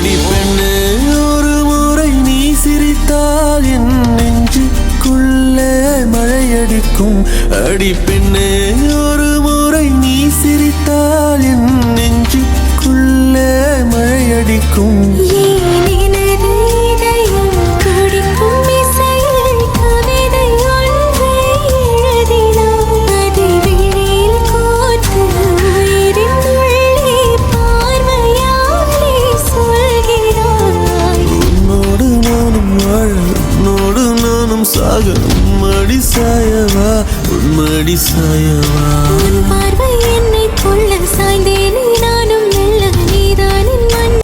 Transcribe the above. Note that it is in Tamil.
அடி பெண்ணே ஒரு முறை நீ சிரித்தால் என் நெஞ்சுக்குள்ளே மழையடிக்கும். அடி பெண்ணே ஒரு முறை நீ சிரித்தால் என் நெஞ்சுக்குள்ளே மழையடிக்கும். சாக உம்மடி சாயவா, உம்மடி சாயவா.